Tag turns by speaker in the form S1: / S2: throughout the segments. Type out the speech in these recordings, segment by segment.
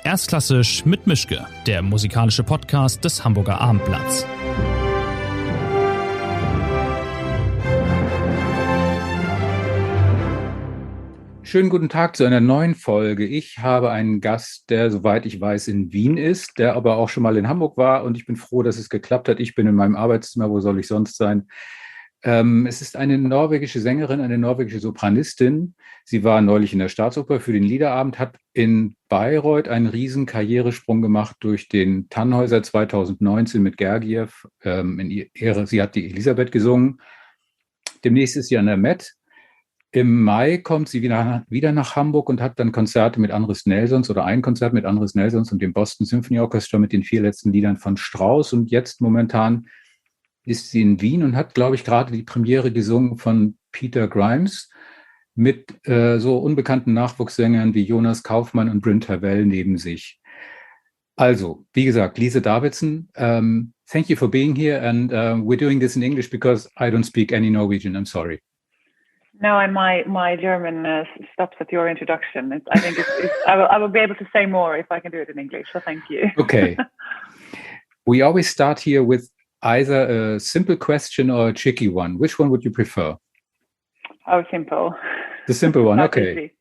S1: Erstklassisch mit Mischke, der musikalische Podcast des Hamburger Abendblatts.
S2: Schönen guten Tag zu einer neuen Folge. Ich habe einen Gast, der, soweit ich weiß, in Wien ist, der aber auch schon mal in Hamburg war und ich bin froh, dass es geklappt hat. Ich bin in meinem Arbeitszimmer, wo soll ich sonst sein? Es ist eine norwegische Sängerin, eine norwegische Sopranistin. Sie war neulich in der Staatsoper für den Liederabend, hat in Bayreuth einen riesen Karrieresprung gemacht durch den Tannhäuser 2019 mit Gergiev. In Ehre, sie hat die Elisabeth gesungen. Demnächst ist sie an der Met. Im Mai kommt sie wieder nach Hamburg und hat dann Konzerte mit Andres Nelsons oder ein Konzert mit Andres Nelsons und dem Boston Symphony Orchestra mit den 4 letzten Liedern von Strauss. Und jetzt momentan ist sie in Wien und hat, glaube ich, gerade die Premiere gesungen von Peter Grimes mit so unbekannten Nachwuchssängern wie Jonas Kaufmann und Bryn Terwell neben sich. Also, wie gesagt, Lise Davidsen, thank you for being here, and we're doing this in English because I don't speak any Norwegian. I'm sorry.
S3: No, and my German stops at your introduction. I think I will be able to say more if I can do it in English. So thank you.
S2: Okay. We always start here with either a simple question or a tricky one. Which one would you prefer?
S3: Oh, simple.
S2: The simple one, okay.
S3: Easy.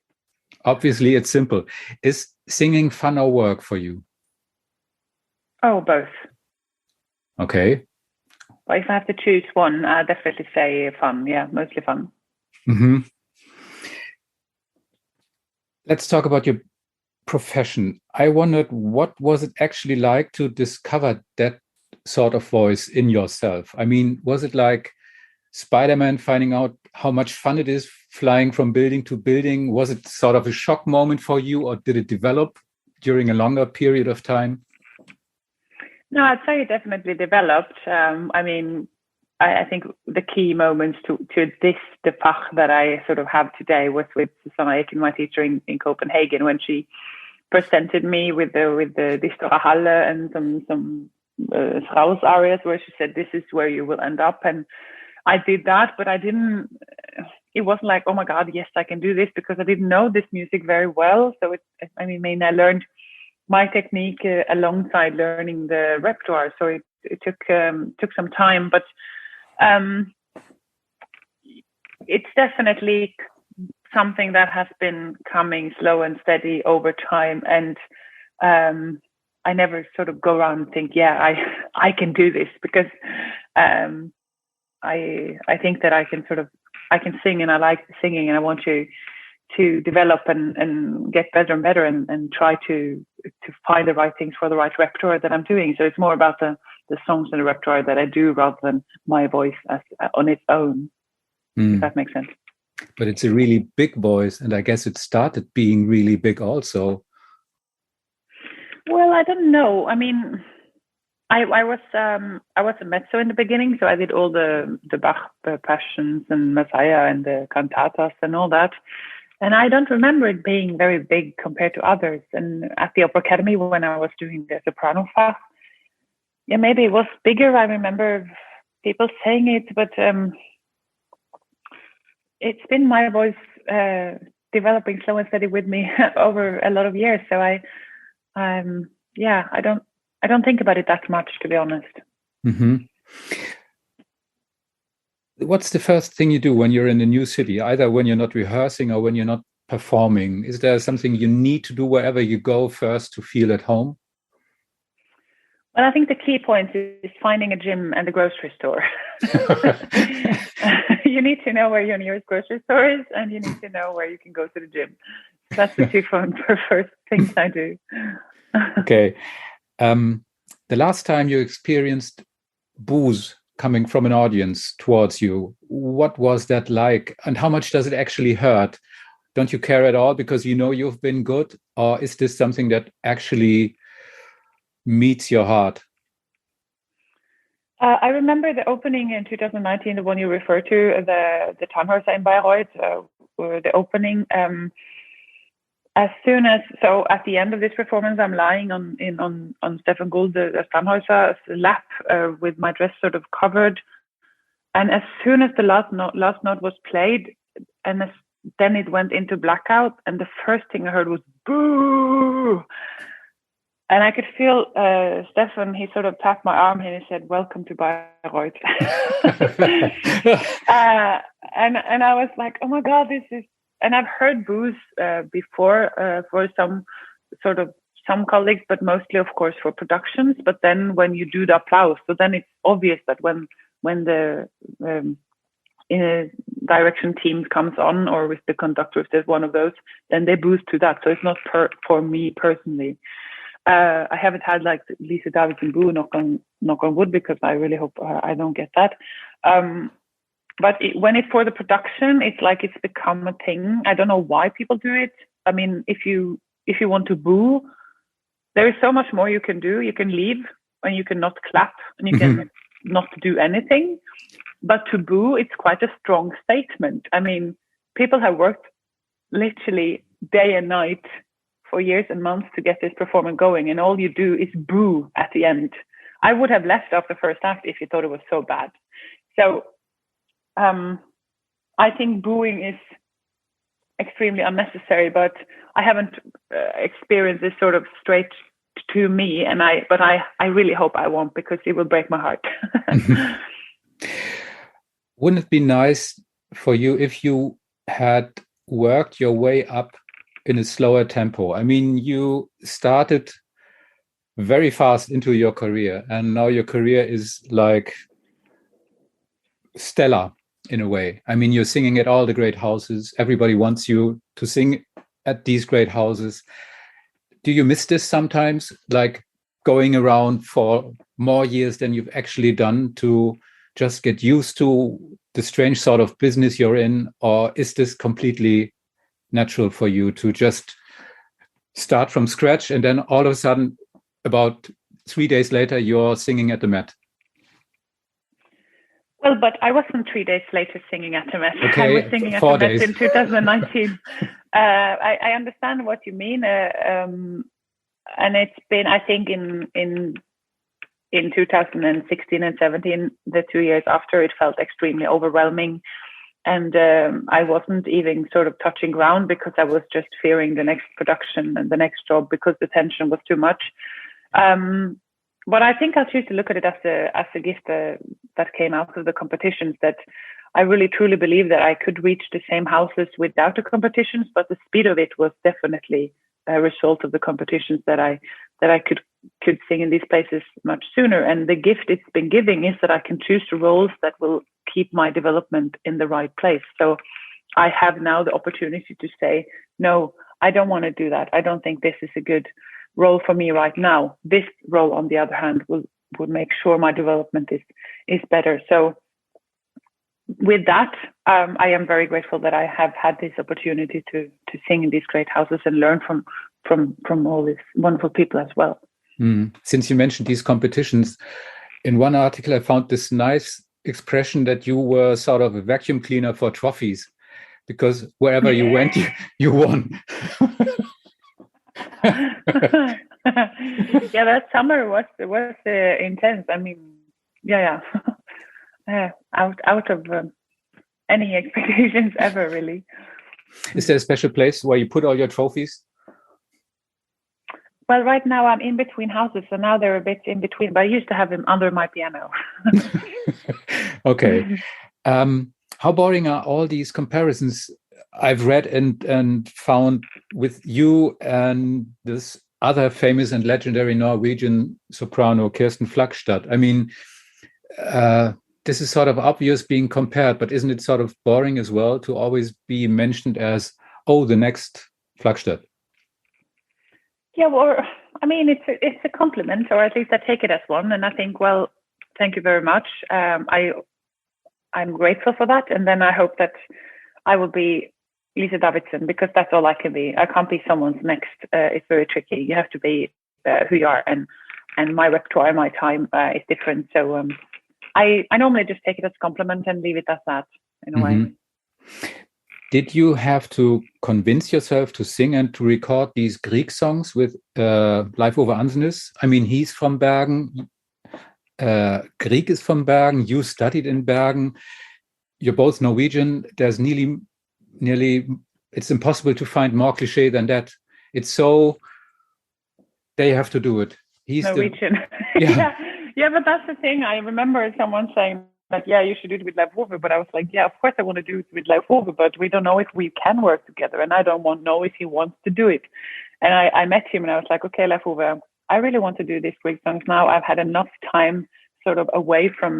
S2: Obviously, it's simple. Is singing fun or work for you?
S3: Oh, both.
S2: Okay.
S3: But if I have to choose one, I'd definitely say fun. Yeah, mostly fun.
S2: Mm-hmm. Let's talk about your profession. I wondered, what was it actually like to discover that sort of voice in yourself? I mean, was it like Spider-Man finding out how much fun it is flying from building to building? Was it sort of a shock moment for you, or did it develop during a longer period of time?
S3: No, I'd say it definitely developed. I think the key moments to the Fach that I sort of have today was with Susanna Eken, my teacher in Copenhagen, when she presented me with the Die Store Halle and some Strauss arias, where she said, "This is where you will end up." And I did that, but it wasn't like, oh my God, yes, I can do this, because I didn't know this music very well. So I learned my technique alongside learning the repertoire. So it took some time, but it's definitely something that has been coming slow and steady over time. And I never sort of go around and think, yeah, I can do this, because I think that I can sing, and I like singing, and I want to develop and get better and better and try to find the right things for the right repertoire that I'm doing. So it's more about the songs and the repertoire that I do rather than my voice on its own, if that makes sense.
S2: But it's a really big voice, and I guess it started being really big also.
S3: Well, I don't know. I mean, I was a mezzo in the beginning, so I did all the Bach passions and Messiah and the cantatas and all that. And I don't remember it being very big compared to others. And at the Opera Academy, when I was doing the soprano Fach, yeah, maybe it was bigger. I remember people saying it, but it's been my voice developing slow and steady with me over a lot of years. So I don't think about it that much, to be honest.
S2: Mm-hmm. What's the first thing you do when you're in a new city, either when you're not rehearsing or when you're not performing? Is there something you need to do wherever you go first to feel at home?
S3: Well, I think the key point is finding a gym and a grocery store. You need to know where your nearest grocery store is, and you need to know where you can go to the gym. That's the two first things I do.
S2: Okay. The last time you experienced boos coming from an audience towards you, what was that like? And how much does it actually hurt? Don't you care at all because you know you've been good? Or is this something that actually meets your heart?
S3: I remember the opening in 2019, the one you referred to, the Tannhäuser in Bayreuth, the opening. At the end of this performance, I'm lying on Stefan Gould, the Tannhäuser's lap, with my dress sort of covered. And as soon as the last note was played, and then it went into blackout, and the first thing I heard was "boo," And I could feel Stefan, he sort of tapped my arm and he said, "Welcome to Bayreuth." And I was like, oh my God, this is, and I've heard boos before for some colleagues, but mostly, of course, for productions. But then when you do the applause, so then it's obvious that when the in a direction team comes on, or with the conductor, if there's one of those, then they boost to that. So it's not for me personally. I haven't had like Lise Davidsen boo, knock on wood, because I really hope I don't get that. But when it's for the production, it's like it's become a thing. I don't know why people do it. I mean, if you want to boo, there is so much more you can do. You can leave, and you can not clap, and you can not do anything. But to boo, it's quite a strong statement. I mean, people have worked literally day and night for years and months to get this performance going, and all you do is boo at the end. I would have left after the first act if you thought it was so bad. So I think booing is extremely unnecessary, but I haven't experienced this sort of straight to me, but I really hope I won't, because it will break my heart.
S2: Wouldn't it be nice for you if you had worked your way up in a slower tempo? I mean, you started very fast into your career, and now your career is like stellar in a way. I mean, you're singing at all the great houses. Everybody wants you to sing at these great houses. Do you miss this sometimes, like going around for more years than you've actually done to just get used to the strange sort of business you're in? Or is this completely natural for you to just start from scratch, and then all of a sudden, about 3 days later, you're singing at the Met?
S3: Well, but I wasn't 3 days later singing at the Met.
S2: Okay,
S3: I was singing at the Met in 2019. I understand what you mean, and it's been, I think, in 2016 and 17, the 2 years after, it felt extremely overwhelming. And I wasn't even sort of touching ground, because I was just fearing the next production and the next job, because the tension was too much. But I think I'll choose to look at it as a gift that came out of the competitions, that I really truly believe that I could reach the same houses without the competitions, but the speed of it was definitely a result of the competitions, that I could sing in these places much sooner. And the gift it's been giving is that I can choose the roles that will keep my development in the right place. So I have now the opportunity to say, no, I don't want to do that. I don't think this is a good role for me right now. This role, on the other hand, would make sure my development is better. So with that, I am very grateful that I have had this opportunity to sing in these great houses and learn from all these wonderful people as well.
S2: Since you mentioned these competitions, in one article I found this nice expression that you were sort of a vacuum cleaner for trophies, because wherever you went, you won.
S3: Yeah, that summer was intense. I mean, yeah. Out of any expectations ever, really.
S2: Is there a special place where you put all your trophies?
S3: Well, right now I'm in between houses, so now they're a bit in between, but I used to have them under my piano.
S2: Okay. How boring are all these comparisons I've read and found with you and this other famous and legendary Norwegian soprano, Kirsten Flagstad? I mean, this is sort of obvious being compared, but isn't it sort of boring as well to always be mentioned as, oh, the next Flagstad?
S3: Yeah, well, I mean, it's a compliment, or at least I take it as one. And I think, well, thank you very much. I'm grateful for that. And then I hope that I will be Lise Davidsen, because that's all I can be. I can't be someone's next. It's very tricky. You have to be who you are. And my repertoire, my time is different. So I normally just take it as a compliment and leave it as that, in a way.
S2: Did you have to convince yourself to sing and to record these Greek songs with Live over Ansnes? I mean, he's from Bergen. Grieg is from Bergen. You studied in Bergen. You're both Norwegian. There's nearly, it's impossible to find more cliche than that. It's so, They have to do it. He's
S3: Norwegian. Yeah, but that's the thing. I remember someone saying that, you should do it with Buh-Rufe, but I was like, of course I want to do it with Buh-Rufe, but we don't know if we can work together, and I don't know if he wants to do it. And I met him, and I was like, okay, Buh-Rufe, I really want to do these Greek songs now. I've had enough time sort of away from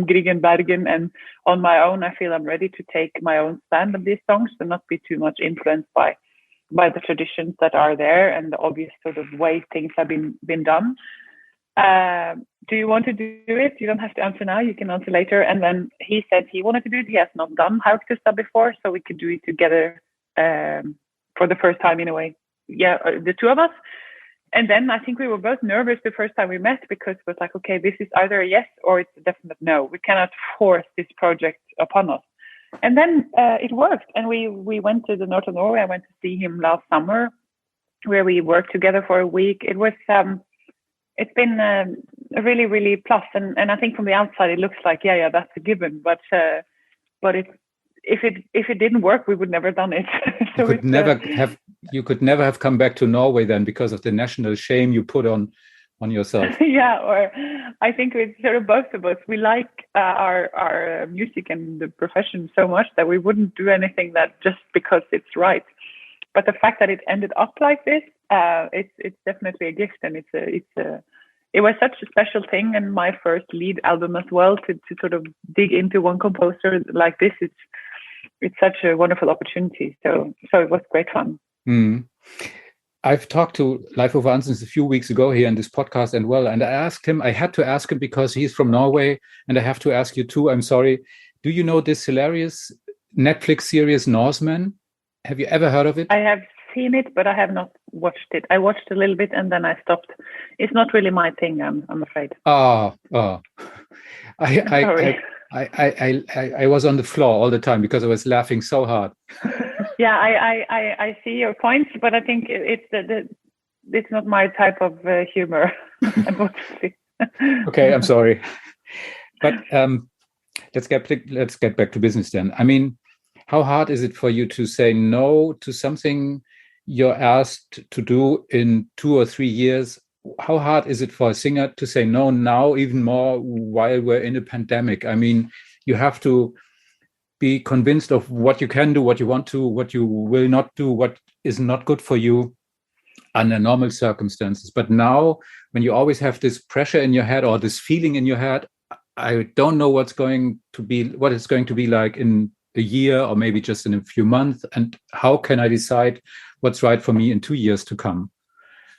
S3: Grieg and Bergen, and on my own, I feel I'm ready to take my own stand on these songs and not be too much influenced by the traditions that are there and the obvious sort of way things have been done. Do you want to do it? You don't have to answer now. You can answer later. And then he said he wanted to do it. He has not done Haugtusta before, so we could do it together for the first time in a way. Yeah, the two of us. And then I think we were both nervous the first time we met because it was like, okay, this is either a yes or it's a definite no. We cannot force this project upon us. And then it worked. And we went to the north of Norway. I went to see him last summer, where we worked together for a week. It was it's been really, really plus. And I think from the outside it looks like that's a given. But if it didn't work, we would never done it. So
S2: you could never have come back to Norway then because of the national shame you put on yourself.
S3: Or I think it's sort of both of us. We like our music and the profession so much that we wouldn't do anything that just because it's right. But the fact that it ended up like this, it's definitely a gift, and it was such a special thing, and my first lead album as well, to sort of dig into one composer like this. It's such a wonderful opportunity. So it was great fun.
S2: Mm. I've talked to Leif Ove Ansens a few weeks ago here in this podcast and I had to ask him because he's from Norway, and I have to ask you too, I'm sorry. Do you know this hilarious Netflix series Norsemen? Have you ever heard of it?
S3: I have seen it, but I have not watched it. I watched a little bit and then I stopped. It's not really my thing, I'm afraid.
S2: Oh.
S3: Sorry.
S2: I was on the floor all the time because I was laughing so hard.
S3: Yeah, I see your points, but I think it's not my type of humor.
S2: Okay, I'm sorry, but let's get back to business then. I mean, how hard is it for you to say no to something you're asked to do in 2 or 3 years? How hard is it for a singer to say no now, even more while we're in a pandemic? I mean, you have to be convinced of what you can do, what you want to, what you will not do, what is not good for you under normal circumstances. But now, when you always have this pressure in your head or this feeling in your head, I don't know what it's going to be like in a year or maybe just in a few months. And how can I decide what's right for me in 2 years to come?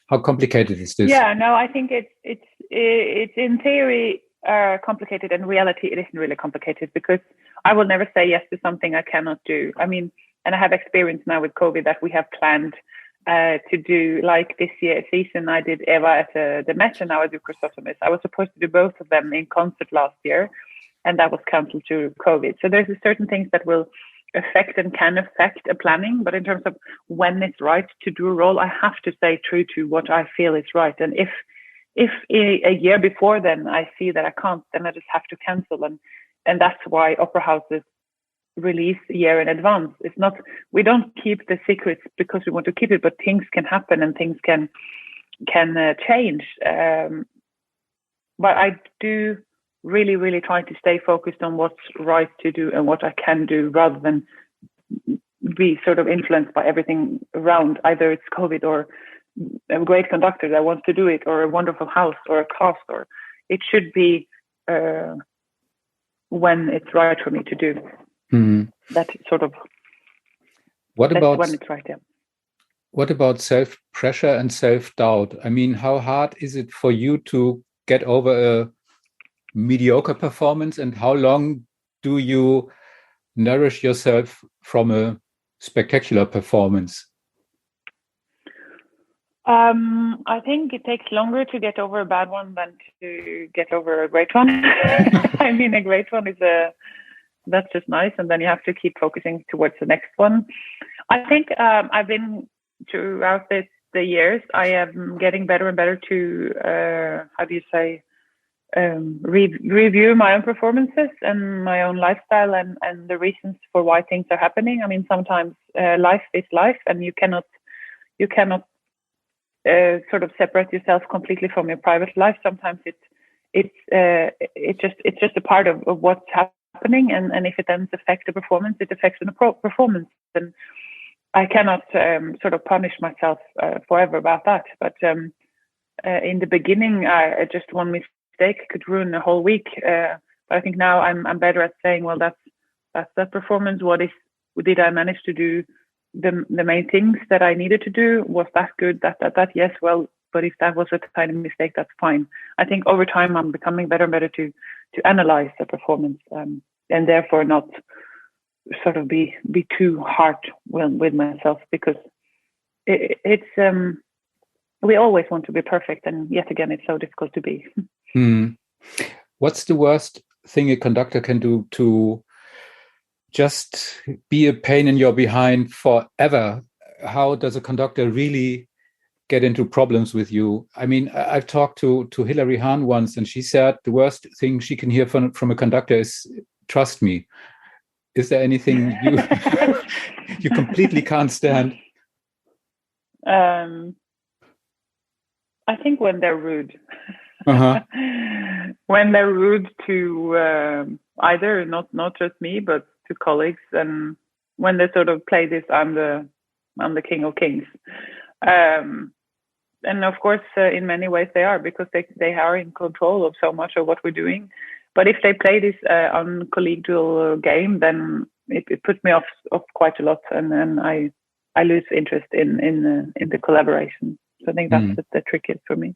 S2: How complicated is this?
S3: Yeah, no, I think it's in theory complicated. In reality, it isn't really complicated because I will never say yes to something I cannot do. I mean, and I have experience now with COVID that we have planned to do, like this year season, I did Eva at the Met, and now I do Chrysostomus. I was supposed to do both of them in concert last year, and that was cancelled due to COVID. So there's certain things that will affect and can affect a planning, but in terms of when it's right to do a role, I have to stay true to what I feel is right. And if a year before then I see that I can't, then I just have to cancel. And that's why opera houses release a year in advance. It's not, we don't keep the secrets because we want to keep it, but things can happen and things can change. But I do really, really try to stay focused on what's right to do and what I can do, rather than be sort of influenced by everything around. Either it's COVID or a great conductor that wants to do it, or a wonderful house or a cast, or it should be when it's right for me to do. That sort of.
S2: What about
S3: when it's right? Yeah.
S2: What about self-pressure and self-doubt? I mean, how hard is it for you to get over a mediocre performance, and how long do you nourish yourself from a spectacular performance?
S3: I think it takes longer to get over a bad one than to get over a great one. I mean, a great one that's just nice, and then you have to keep focusing towards the next one. I think I've been throughout the years, I am getting better and better to review my own performances and my own lifestyle and the reasons for why things are happening. I mean, sometimes life is life, and you cannot sort of separate yourself completely from your private life. Sometimes it's just a part of what's happening, and if it then affects the performance, it affects the performance. And I cannot sort of punish myself forever about that. But in the beginning, just one mistake could ruin a whole week. But I think now I'm better at saying, well, that's that performance. Did I manage to do the main things that I needed to do? Was that good? That yes. Well, but if that was a tiny mistake, that's fine. I think over time I'm becoming better and better to analyze the performance, and therefore not sort of be too hard with myself, because it's we always want to be perfect, and yet again it's so difficult to be.
S2: What's the worst thing a conductor can do to just be a pain in your behind forever? How does a conductor really get into problems with you? I mean, I've talked to Hilary Hahn once, and she said the worst thing she can hear from a conductor is "trust me." Is there anything you completely can't stand?
S3: I think when they're rude.
S2: Uh-huh.
S3: When they're rude to either not just me, but to colleagues, and when they sort of play this I'm the king of kings. And of course, in many ways they are, because they are in control of so much of what we're doing. But if they play this uncollegial game, then it puts me off quite a lot, and then I lose interest in the collaboration. So I think that's the trickiest for me.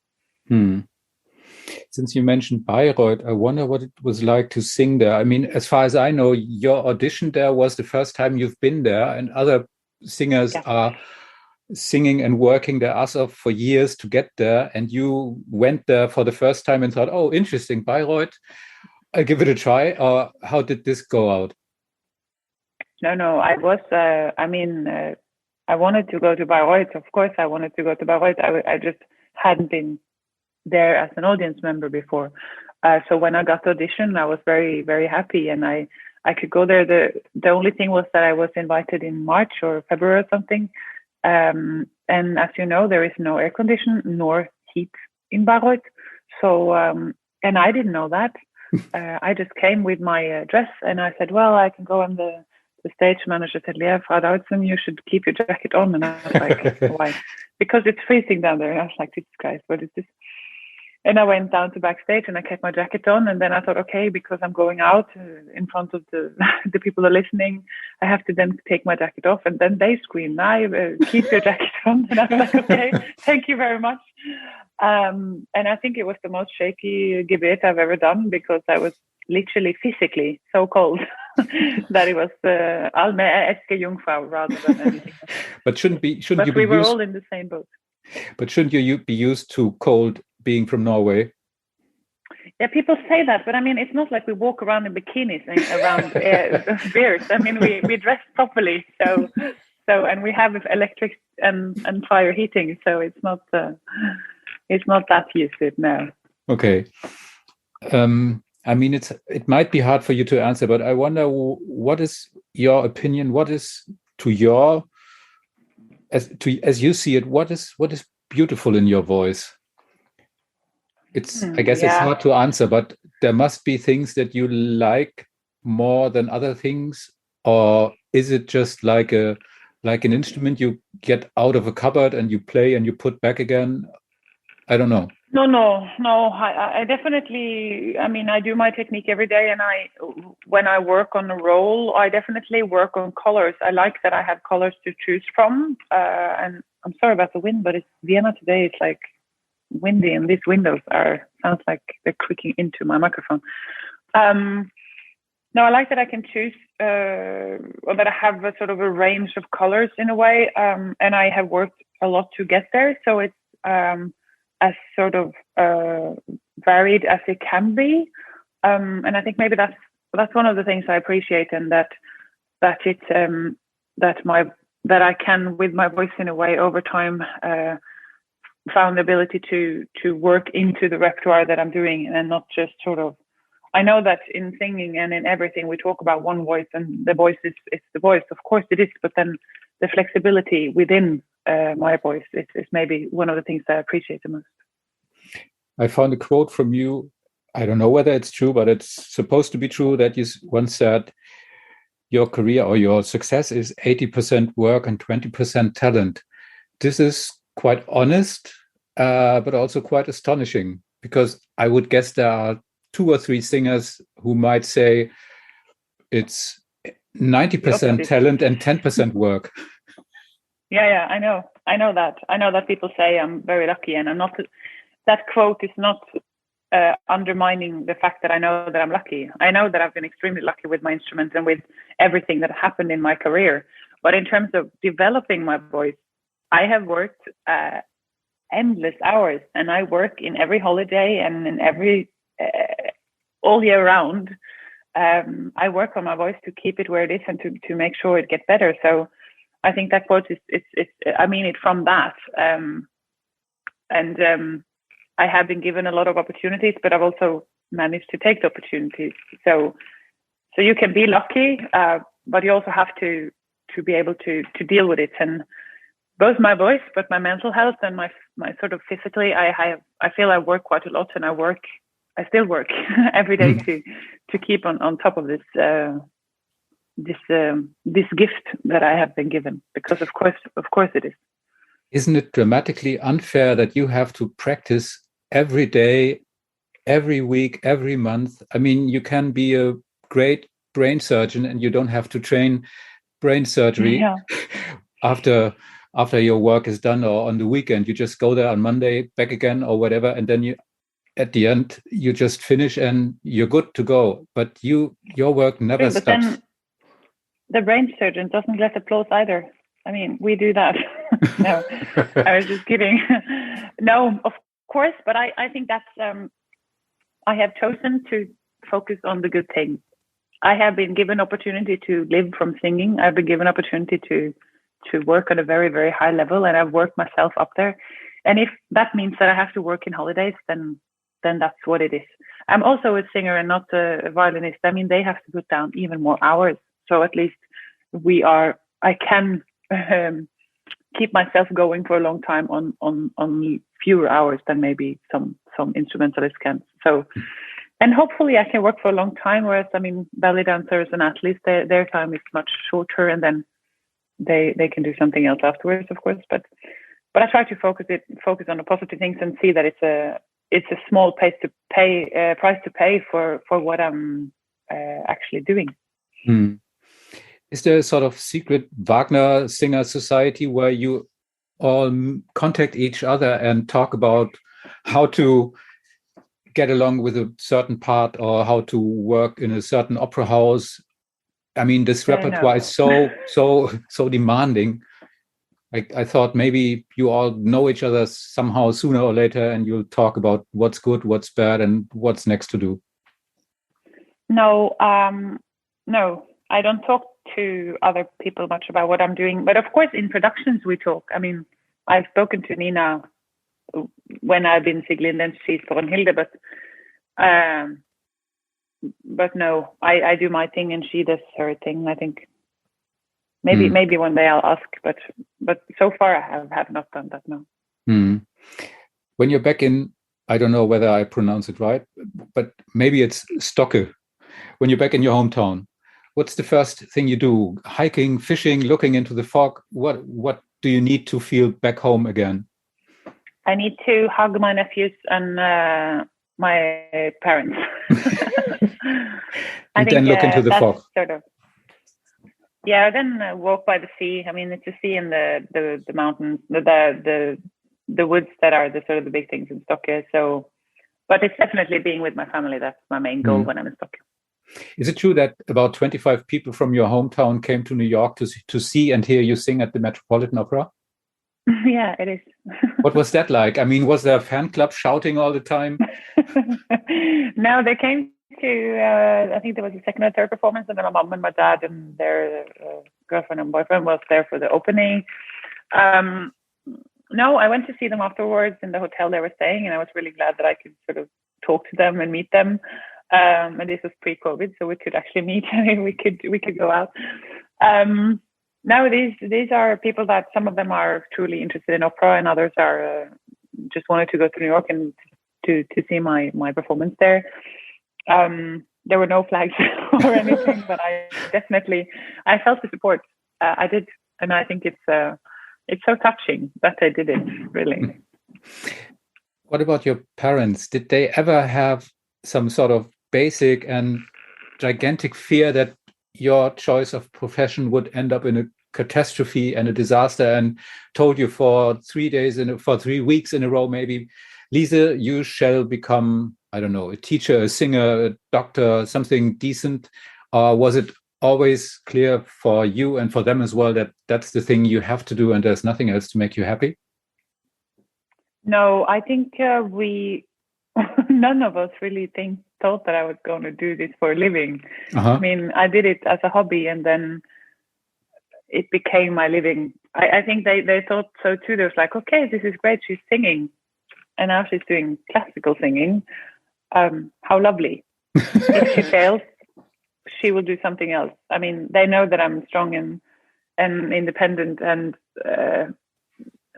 S2: Since you mentioned Bayreuth, I wonder what it was like to sing there. I mean, as far as I know, your audition there was the first time you've been there, and other singers are singing and working their ass off for years to get there, and you went there for the first time and thought, oh, interesting, Bayreuth, I'll give it a try. Or how did this go out?
S3: No, I was, I wanted to go to Bayreuth. Of course, I wanted to go to Bayreuth. I just hadn't been there as an audience member before. So when I got the audition, I was very, very happy, and I could go there. The only thing was that I was invited in March or February or something. And as you know, there is no air condition nor heat in Bayreuth. So, and I didn't know that. I just came with my dress, and I said, well, I can go on the stage manager said, yeah, Frau Davidsen, you should keep your jacket on. And I was like, why? Because it's freezing down there. And I was like, Jesus Christ, what is this? And I went down to backstage and I kept my jacket on. And then I thought, okay, because I'm going out in front of the people who are listening, I have to then take my jacket off. And then they scream, keep your jacket on. And I was like, okay, thank you very much. And I think it was the most shaky Gebet I've ever done, because I was literally physically so cold that it was Eske Jungfrau rather than anything else.
S2: But
S3: But we were all in the same boat.
S2: But shouldn't you be used to cold, being from Norway?
S3: Yeah, people say that, but I mean, it's not like we walk around in bikinis and around beers. I mean, we dress properly, so and we have electric and fire heating, so it's not that used to it now. Okay.
S2: I mean, it might be hard for you to answer, but I wonder, what is your opinion? What is as you see it, what is beautiful in your voice? I guess it's hard to answer, but there must be things that you like more than other things, or is it just like an instrument you get out of a cupboard and you play and you put back again? I don't know.
S3: No. I definitely, I mean, I do my technique every day, and when I work on a role, I definitely work on colors. I like that I have colors to choose from. And I'm sorry about the wind, but it's Vienna today. It's like windy, and these windows sounds like they're creaking into my microphone. No, I like that I can choose, or that I have a sort of a range of colors in a way. And I have worked a lot to get there. So it's, as sort of varied as it can be, and I think maybe that's one of the things I appreciate, and that I can, with my voice in a way, over time found the ability to work into the repertoire that I'm doing, and not just sort of. I know that in singing and in everything we talk about one voice, and the voice is the voice. Of course it is, but then the flexibility within my voice is maybe one of the things that I appreciate the most.
S2: I found a quote from you. I don't know whether it's true, but it's supposed to be true, that you once said your career or your success is 80% work and 20% talent. This is quite honest, but also quite astonishing, because I would guess there are 2 or 3 singers who might say it's 90% talent and 10% work.
S3: Yeah, I know that people say I'm very lucky, and I'm not. That quote is not undermining the fact that I know that I'm lucky. I know that I've been extremely lucky with my instruments and with everything that happened in my career. But in terms of developing my voice, I have worked endless hours, and I work in every holiday and in every all year round. I work on my voice to keep it where it is and to make sure it gets better. So I think that quote is I mean it from that. I have been given a lot of opportunities, but I've also managed to take the opportunities. So you can be lucky, but you also have to be able to deal with it. And both my voice, but my mental health and my sort of physically, I feel I work quite a lot, and I still work every day to keep on top of this gift that I have been given, because of course it is.
S2: Isn't it dramatically unfair that you have to practice every day, every week, every month? I mean, you can be a great brain surgeon and you don't have to train brain surgery after your work is done, or on the weekend. You just go there on Monday, back again, or whatever, and then at the end you just finish and you're good to go. But your work never stops. Then
S3: the brain surgeon doesn't get applause either. I mean, we do that. No, I was just kidding. No, of course, but I think that's I have chosen to focus on the good things. I have been given opportunity to live from singing. I've been given opportunity to work at a very, very high level, and I've worked myself up there. And if that means that I have to work in holidays, then that's what it is. I'm also a singer and not a violinist. I mean, they have to put down even more hours. So at least I can keep myself going for a long time on fewer hours than maybe some instrumentalists can. So, and hopefully I can work for a long time. Whereas, I mean, ballet dancers and athletes, their time is much shorter, and then they can do something else afterwards, of course. But I try to focus on the positive things and see that it's a small price to pay for what I'm actually doing.
S2: Is there a sort of secret Wagner singer society where you all contact each other and talk about how to get along with a certain part, or how to work in a certain opera house? I mean, this repertoire is so demanding. I thought maybe you all know each other somehow sooner or later, and you'll talk about what's good, what's bad, and what's next to do.
S3: No, I don't talk to other people much about what I'm doing. But of course, in productions we talk. I mean, I've spoken to Nina when I've been Sieglinde and she's Brunhilde, but no, I do my thing and she does her thing. I think maybe one day I'll ask, but so far I have not done that. No.
S2: When you're back in, I don't know whether I pronounce it right, but maybe it's Stokke. When you're back in your hometown, what's the first thing you do? Hiking, fishing, looking into the fog? What do you need to feel back home again?
S3: I need to hug my nephews and my parents.
S2: And then look into the fog.
S3: Sort of. Yeah, then walk by the sea. I mean, it's the sea and the mountains, the woods that are the sort of the big things in Stokke. So, but it's definitely being with my family. That's my main goal when I'm in Stokke.
S2: Is it true that about 25 people from your hometown came to New York to see and hear you sing at the Metropolitan Opera?
S3: Yeah, it is.
S2: What was that like? I mean, was there a fan club shouting all the time?
S3: No, they came to, I think there was a second or third performance, and then my mom and my dad and their girlfriend and boyfriend was there for the opening. No, I went to see them afterwards in the hotel they were staying, and I was really glad that I could sort of talk to them and meet them. And this was pre-COVID, so we could actually meet. I mean, we could go out. No, these are people that some of them are truly interested in opera, and others are just wanted to go to New York and to see my performance there. There were no flags or anything, but I felt the support. I did, and I think it's so touching that they did it, really.
S2: What about your parents? Did they ever have some sort of basic and gigantic fear that your choice of profession would end up in a catastrophe and a disaster, and told you for 3 weeks in a row, maybe, Lise, you shall become, I don't know, a teacher, a singer, a doctor, something decent? Or was it always clear for you and for them as well that that's the thing you have to do and there's nothing else to make you happy?
S3: No, I think none of us really thought that I was going to do this for a living. I mean, I did it as a hobby, and then it became my living. I think they thought so too. They was like, okay, this is great. She's singing, and now she's doing classical singing. How lovely. If she fails, she will do something else. I mean, they know that I'm strong and independent, and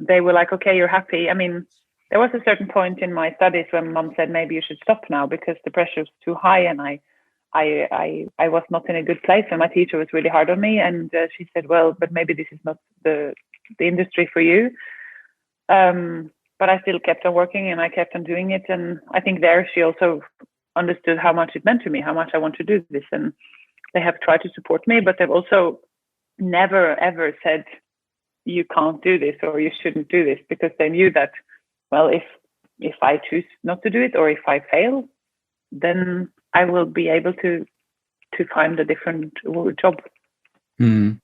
S3: they were like, okay, you're happy. I mean, there was a certain point in my studies when Mom said, maybe you should stop now because the pressure was too high, and I was not in a good place, and my teacher was really hard on me, and she said, well, but maybe this is not the industry for you. But I still kept on working, and I kept on doing it, and I think there she also understood how much it meant to me, how much I want to do this, and they have tried to support me, but they've also never ever said you can't do this or you shouldn't do this, because they knew that, well, if I choose not to do it or if I fail, then I will be able to find a different job.
S2: When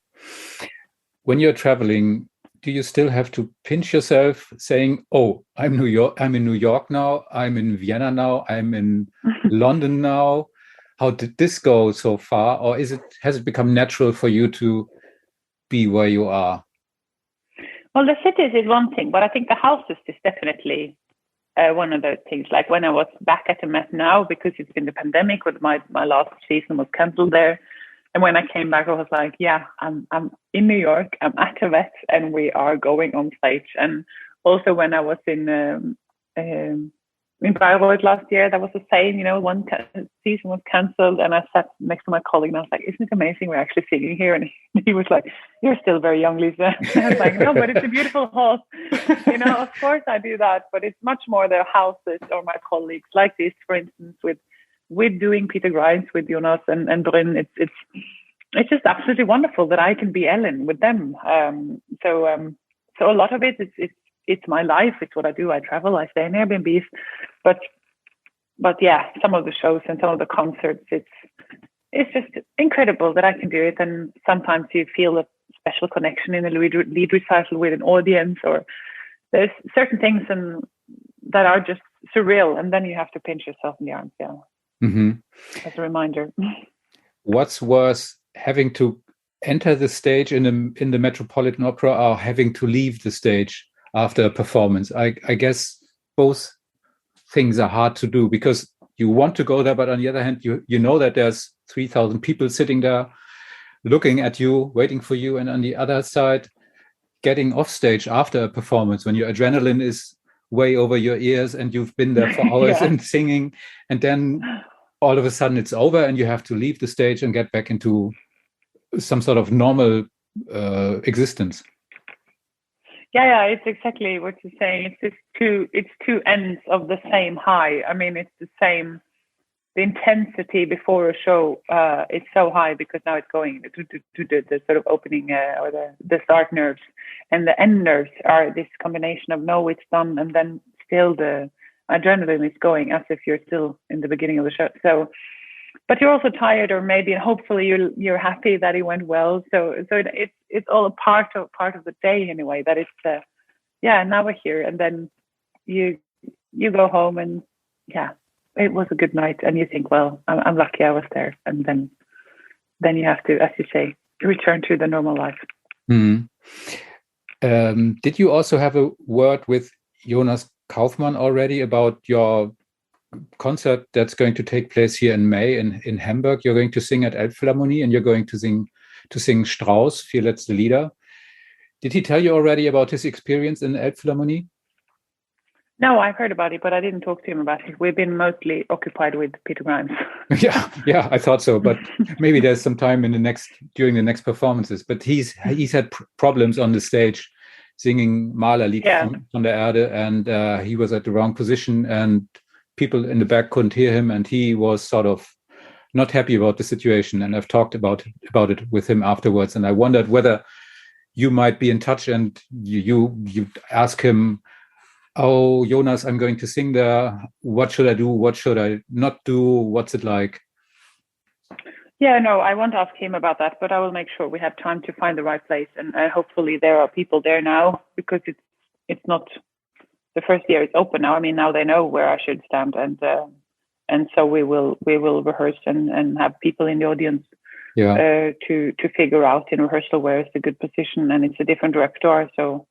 S2: you're traveling, do you still have to pinch yourself saying, oh, I'm in New York now, I'm in Vienna now, I'm in London now? How did this go so far? Or has it become natural for you to be where you are?
S3: Well, the cities is one thing, but I think the houses is definitely one of those things. Like when I was back at the Met now, because it's been the pandemic, with my last season was cancelled there. And when I came back, I was like, yeah, I'm in New York, I'm at the Met, and we are going on stage. And also when I was in Bayreuth last year, that was the same, one season was cancelled, and I sat next to my colleague and I was like, isn't it amazing we're actually singing here? And he was like, you're still very young, Lisa. I was like, no, but it's a beautiful hall. Of course I do that, but it's much more the houses or my colleagues like this, for instance, with doing Peter Grimes with Jonas and Brynn. It's just absolutely wonderful that I can be Ellen with them. So a lot of it's my life. It's what I do. I travel. I stay in Airbnbs. But yeah, some of the shows and some of the concerts, it's just incredible that I can do it. And sometimes you feel a special connection in a lead recital with an audience, or there's certain things that are just surreal. And then you have to pinch yourself in the arms, yeah. As a reminder.
S2: What's worse, having to enter the stage in the Metropolitan Opera, or having to leave the stage after a performance? I guess both things are hard to do, because you want to go there, but on the other hand, you know that there's 3,000 people sitting there looking at you, waiting for you, and on the other side, getting off stage after a performance when your adrenaline is way over your ears and you've been there for hours and singing, and then all of a sudden it's over and you have to leave the stage and get back into some sort of normal existence.
S3: Yeah, it's exactly what you're saying. It's two ends of the same high. I mean, it's the same. The intensity before a show is so high because now it's going to the sort of opening or the start nerves, and the end nerves are this combination of no, it's done, and then still the adrenaline is going as if you're still in the beginning of the show. So, but you're also tired, or maybe, and hopefully you're happy that it went well. So it's all a part of the day anyway. That it's now we're here, and then you go home, and it was a good night, and you think, well, I'm lucky I was there, and then you have to, as you say, return to the normal life.
S2: Did you also have a word with Jonas Kaufmann already about your concert that's going to take place here in May in Hamburg? You're going to sing at Elbphilharmonie, and you're going to sing to sing Strauss, Vier letzte Lieder. Did he tell you already about his experience in Elbphilharmonie?
S3: No, I've heard about it, but I didn't talk to him about it. We've been mostly occupied with Peter Grimes.
S2: Yeah, I thought so. But maybe there's some time during the next performances. But he's had problems on the stage singing Malerlied von der Erde, and he was at the wrong position, and people in the back couldn't hear him, and he was sort of not happy about the situation. And I've talked about it with him afterwards, and I wondered whether you might be in touch and you ask him, "Oh, Jonas, I'm going to sing there. What should I do? What should I not do? What's it like?"
S3: Yeah, no, I won't ask him about that, but I will make sure we have time to find the right place. And hopefully there are people there now, because it's not the first year it's open now. I mean, now they know where I should stand, and so we will rehearse and have people in the audience to figure out in rehearsal where is the good position, and it's a different repertoire, so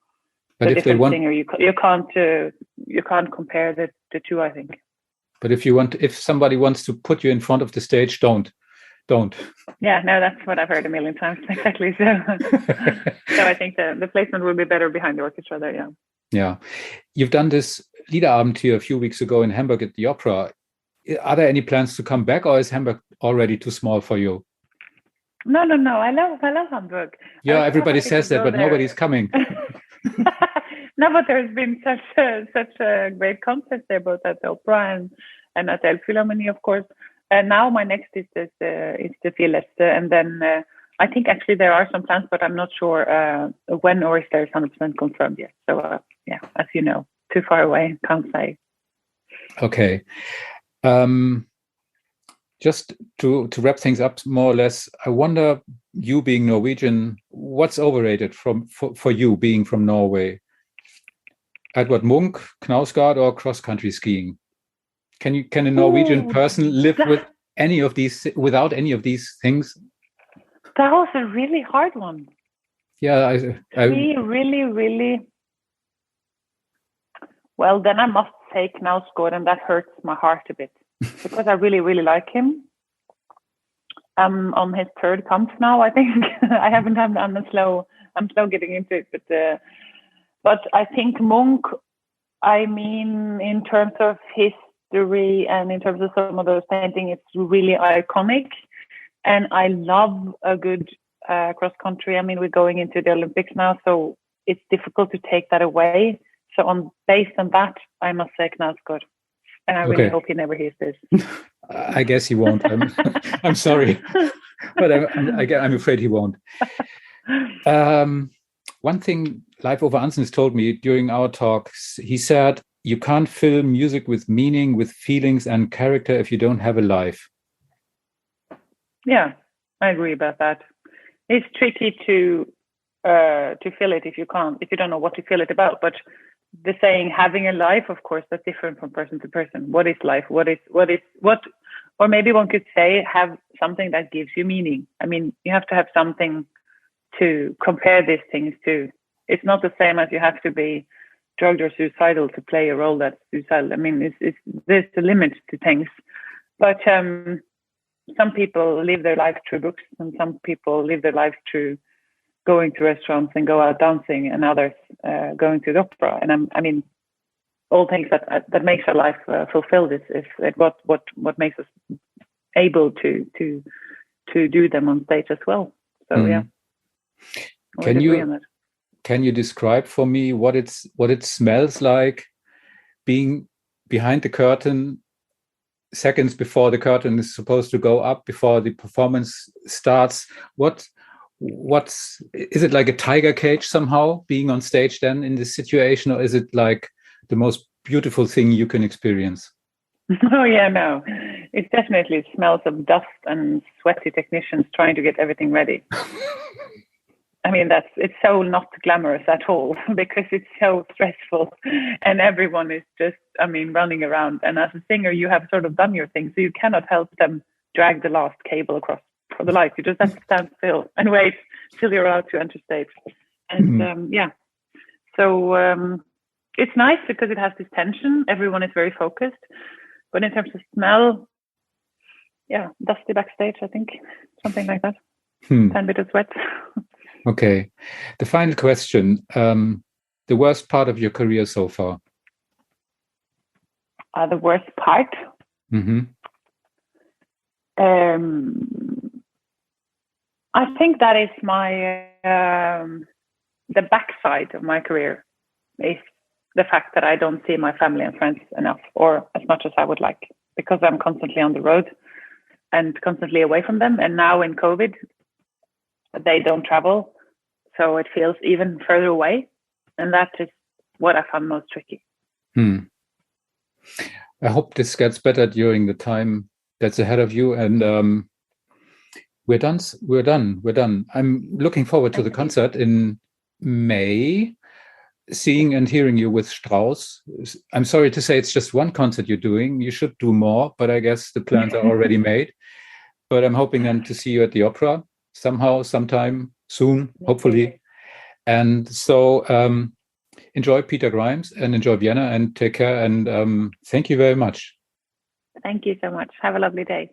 S3: but if they want singer, you can't compare the two, I think.
S2: But if somebody wants to put you in front of the stage, don't.
S3: Yeah, no, that's what I've heard a million times. Exactly. So I think the placement will be better behind the orchestra there. Yeah.
S1: Yeah. You've done this Liederabend here a few weeks ago in Hamburg at the Opera. Are there any plans to come back, or is Hamburg already too small for you?
S3: No. I love Hamburg.
S2: Yeah, everybody says that, but nobody's coming.
S3: No, but there's been such a great concert there, both at the Opera and at the Elbphilharmonie, of course. And now my next is the Vier letzte, and then I think actually there are some plans, but I'm not sure when or if there's 100% confirmed yet. So yeah, as you know, too far away, can't say.
S2: Okay. Just to wrap things up more or less, I wonder, you being Norwegian, what's overrated for you being from Norway? Edvard Munch, Knausgård, or cross-country skiing? Can a Norwegian person live without any of these things?
S3: That was a really hard one.
S2: Yeah, I
S3: really. Well, then I must say Knausgård, and that hurts my heart a bit because I really like him. On his third comp now, I think. I haven't had. I'm slow getting into it, but I think Munch. I mean, in terms of history and in terms of some of those paintings, it's really iconic. And I love a good cross country. I mean, we're going into the Olympics now, so it's difficult to take that away. So based on that, I must say Knausgård. And I really hope he never hears this.
S2: I guess he won't. I'm sorry, but I'm afraid he won't. One thing Leif Ove Ansens told me during our talks, he said, you can't fill music with meaning, with feelings and character if you don't have a life.
S3: Yeah, I agree about that. It's tricky to fill it if you don't know what to fill it about. But the saying having a life, of course, that's different from person to person. What is life? Or maybe one could say have something that gives you meaning. I mean, you have to have something to compare these things to. It's not the same as you have to be drugged or suicidal to play a role that's suicidal. I mean, there's a limit to things. But some people live their life through books, and some people live their life through going to restaurants and go out dancing, and others going to the opera. And I mean, all things that makes our life fulfilled is what makes us able to do them on stage as well. So yeah.
S2: Can you describe for me what it smells like being behind the curtain seconds before the curtain is supposed to go up, before the performance starts? Is it like a tiger cage somehow, being on stage then in this situation, or is it like the most beautiful thing you can experience?
S3: Oh yeah, no, it definitely smells of dust and sweaty technicians trying to get everything ready. I mean, it's so not glamorous at all because it's so stressful, and everyone is just, running around. And as a singer, you have sort of done your thing, so you cannot help them drag the last cable across for the lights. You just have to stand still and wait till you're allowed to enter stage. And so it's nice because it has this tension. Everyone is very focused, but in terms of smell, yeah, dusty backstage, I think, something like that. a bit of sweat.
S1: Okay. The final question. The worst part of your career so far?
S3: The worst part?
S1: Mm-hmm.
S3: I think that is my the backside of my career is the fact that I don't see my family and friends enough or as much as I would like, because I'm constantly on the road and constantly away from them. And now in COVID, they don't travel, so it feels even further away. And that is what I found most tricky.
S1: I hope this gets better during the time that's ahead of you. And we're done. I'm looking forward to the concert in May, seeing and hearing you with Strauss. I'm sorry to say it's just one concert you're doing. You should do more, but I guess the plans are already made. But I'm hoping then to see you at the opera somehow, sometime soon, hopefully. And so enjoy Peter Grimes and enjoy Vienna and take care. And thank you very much.
S3: Thank you so much. Have a lovely day.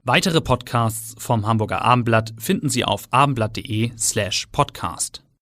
S4: Weitere Podcasts vom Hamburger Abendblatt finden Sie auf abendblatt.de/podcast.